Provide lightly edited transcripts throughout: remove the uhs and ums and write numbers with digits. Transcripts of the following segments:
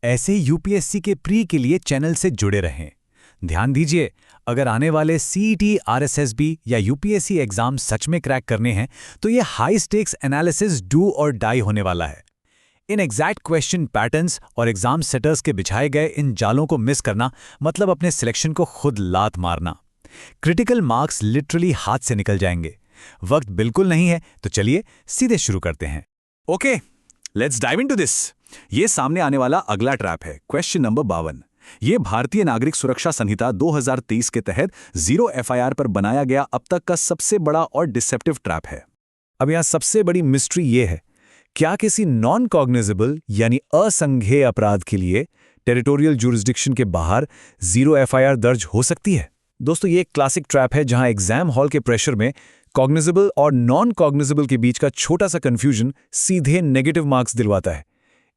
ऐसे यूपीएससी के प्री के लिए चैनल से जुड़े रहें। ध्यान दीजिए, अगर आने वाले सीईटी, आरएसएसबी या यूपीएससी एग्जाम सच में क्रैक करने हैं तो ये हाई स्टेक्स एनालिसिस डू और डाई होने वाला है। इन एग्जैक्ट क्वेश्चन पैटर्न्स और एग्जाम सेटर्स के बिछाए गए इन जालों को मिस करना मतलब अपने सिलेक्शन को खुद लात मारना। क्रिटिकल मार्क्स लिटरली हाथ से निकल जाएंगे। वक्त बिल्कुल नहीं है, तो चलिए सीधे शुरू करते हैं। Okay, let's dive into this. ये सामने आने वाला अगला ट्रैप है, क्वेश्चन नंबर 52। ये भारतीय नागरिक सुरक्षा संहिता 2023 के तहत 0 एफआईआर पर बनाया गया अब तक का सबसे बड़ा और डिसेप्टिव ट्रैप है। अब यहां सबसे बड़ी मिस्ट्री ये है, क्या किसी नॉन कॉग्निजेबल यानी असंज्ञेय अपराध के लिए टेरिटोरियल जुरिस्डिक्शन के बाहर 0 एफआईआर दर्ज हो सकती है? दोस्तों, ये एक क्लासिक ट्रैप है जहां एग्जाम हॉल के प्रेशर में कॉग्निजेबल और नॉन कॉग्निजेबल के बीच का छोटा सा कंफ्यूजन सीधे नेगेटिव मार्क्स दिलवाता है।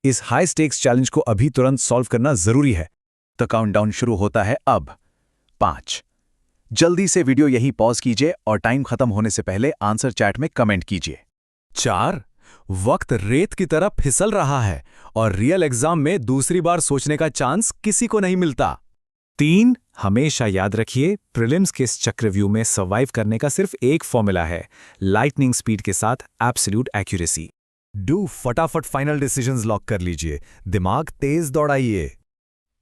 इस हाई स्टेक्स चैलेंज को अभी तुरंत सॉल्व करना जरूरी है। तो काउंटडाउन शुरू होता है अब। 5। जल्दी से वीडियो यहीं पॉज कीजिए और टाइम खत्म होने से पहले आंसर चैट में कमेंट कीजिए। 4। वक्त रेत की तरह फिसल रहा है और रियल एग्जाम में दूसरी बार सोचने का चांस किसी को नहीं मिलता। 3। हमेशा याद रखिए, प्रीलिम्स के इस चक्रव्यूह में सर्वाइव करने का सिर्फ एक फॉर्मूला है, लाइटनिंग स्पीड के साथ एब्सोल्यूट एक्यूरेसी। डू फटाफट फाइनल डिसीजंस लॉक कर लीजिए, दिमाग तेज दौड़ाइए।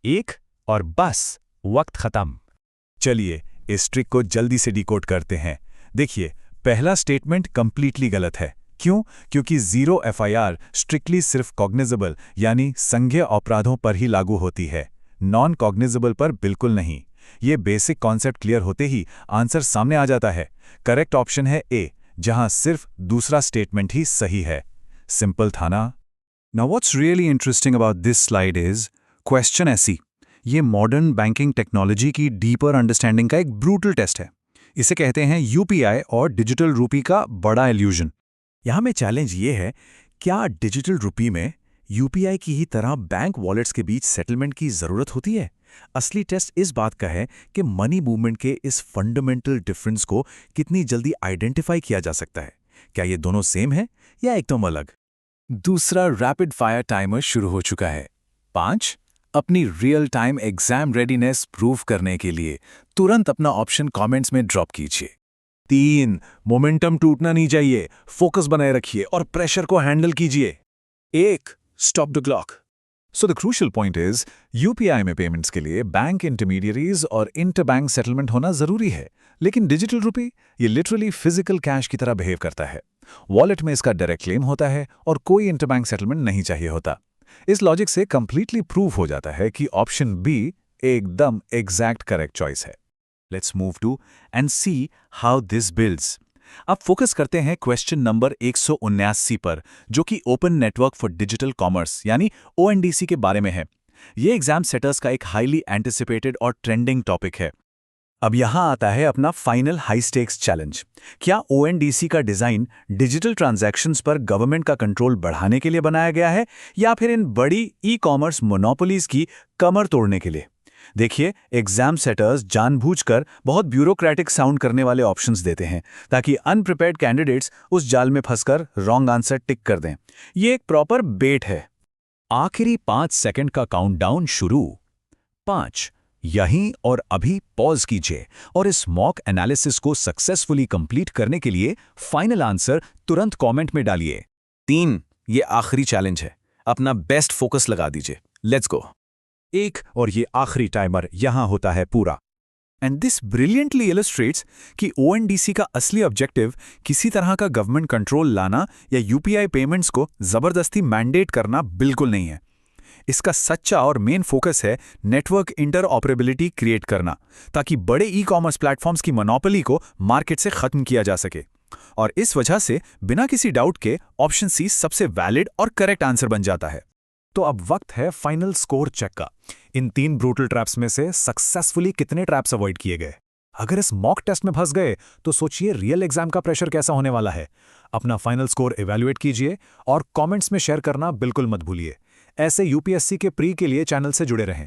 1 और बस वक्त खत्म। चलिए इस ट्रिक को जल्दी से डिकोड करते हैं। देखिए, पहला स्टेटमेंट कंप्लीटली गलत है। क्यों? क्योंकि 0 एफआईआर स्ट्रिक्टली सिर्फ कॉग्निजेबल यानी संज्ञेय अपराधों पर ही लागू होती है, नॉन कॉग्निजेबल पर बिल्कुल नहीं। ये बेसिक कॉन्सेप्ट क्लियर होते ही आंसर सामने आ जाता है। करेक्ट ऑप्शन है ए, जहां सिर्फ दूसरा स्टेटमेंट ही सही है। सिंपल था ना? Now what's really interesting about this slide is question ऐसी। ये मॉडर्न बैंकिंग टेक्नोलॉजी की डीपर अंडरस्टैंडिंग का एक ब्रूटल टेस्ट है। इसे कहते हैं यूपीआई और डिजिटल रूपी का बड़ा इल्यूजन। यहां में चैलेंज ये है, क्या डिजिटल रूपी में यूपीआई की ही तरह बैंक वॉलेट्स के बीच सेटलमेंट की जरूरत होती है? असली टेस्ट इस बात का है कि मनी मूवमेंट के इस फंडामेंटल डिफरेंस को कितनी जल्दी आइडेंटिफाई किया जा सकता है। क्या ये दोनों सेम है या एकदम अलग? दूसरा रैपिड फायर टाइमर शुरू हो चुका है। 5। अपनी real time exam readiness prove करने के लिए तुरंत अपना ऑप्शन कमेंट्स में ड्रॉप कीजिए। 3। मोमेंटम टूटना नहीं चाहिए, फोकस बनाए रखिए और प्रेशर को हैंडल कीजिए। 1। Stop the clock. So the crucial point is, UPI में पेमेंट्स के लिए बैंक इंटरमीडियरीज और इंटरबैंक सेटलमेंट होना जरूरी है, लेकिन डिजिटल रुपी ये लिटरली फिजिकल कैश की तरह बिहेव करता है। वॉलेट में इसका डायरेक्ट क्लेम होता है और कोई इंटरबैंक सेटलमेंट नहीं चाहिए होता। इस लॉजिक से कंप्लीटली प्रूव हो जाता है कि ऑप्शन बी एकदम एग्जैक्ट करेक्ट चॉइस है। Let's move to and see how this builds. अब फोकस करते हैं क्वेश्चन नंबर 179 पर, जो कि open network for digital commerce यानी ओएनडीसी के बारे में है। ये एग्जाम सेटर्स का एक हाईली एंटिसिपेटेड और ट्रेंडिंग टॉपिक है। अब यहां आता है अपना फाइनल हाई स्टेक्स चैलेंज। क्या ओएनडीसी का डिजाइन डिजिटल ट्रांजैक्शंस पर गवर्नमेंट का कंट्रोल बढ़ाने के लिए बनाया गया है या फिर इन बड़ी ई कॉमर्स मोनोपोलीज की कमर तोड़ने के लिए? देखिए, एग्जाम सेटर्स जानबूझकर बहुत ब्यूरोक्रेटिक साउंड करने वाले ऑप्शंस देते हैं ताकि अनप्रिपेयर्ड कैंडिडेट्स उस जाल में फंसकर रॉन्ग आंसर टिक कर दें। ये एक प्रॉपर बेट है। आखिरी 5 सेकंड का काउंटडाउन शुरू। 5। यहीं और अभी पॉज कीजिए और इस मॉक एनालिसिस को सक्सेसफुली कंप्लीट करने के लिए फाइनल आंसर तुरंत कमेंट में डालिए। 3। ये आखिरी चैलेंज है, अपना बेस्ट फोकस लगा दीजिए। Let's go. 1 और ये आखिरी टाइमर यहां होता है पूरा। एंड दिस ब्रिलियंटली इलस्ट्रेट्स कि ओएनडीसी का असली ऑब्जेक्टिव किसी तरह का गवर्नमेंट कंट्रोल लाना या यूपीआई पेमेंट्स को जबरदस्ती मैंडेट करना बिल्कुल नहीं है। इसका सच्चा और मेन फोकस है नेटवर्क इंटरऑपरेबिलिटी क्रिएट करना, ताकि बड़े ई कॉमर्स प्लेटफॉर्म्स की मोनोपोली को मार्केट से खत्म किया जा सके। और इस वजह से बिना किसी डाउट के ऑप्शन सी सबसे वैलिड और करेक्ट आंसर बन जाता है। तो अब वक्त है फाइनल स्कोर चेक का। इन 3 ब्रूटल ट्रैप्स में से सक्सेसफुली कितने ट्रैप्स अवॉइड किए गए? अगर इस मॉक टेस्ट में फंस गए तो सोचिए रियल एग्जाम का प्रेशर कैसा होने वाला है। अपना फाइनल स्कोर इवैल्यूएट कीजिए और कमेंट्स में शेयर करना बिल्कुल मत भूलिए। ऐसे यूपीएससी के प्री के लिए चैनल से जुड़े रहें।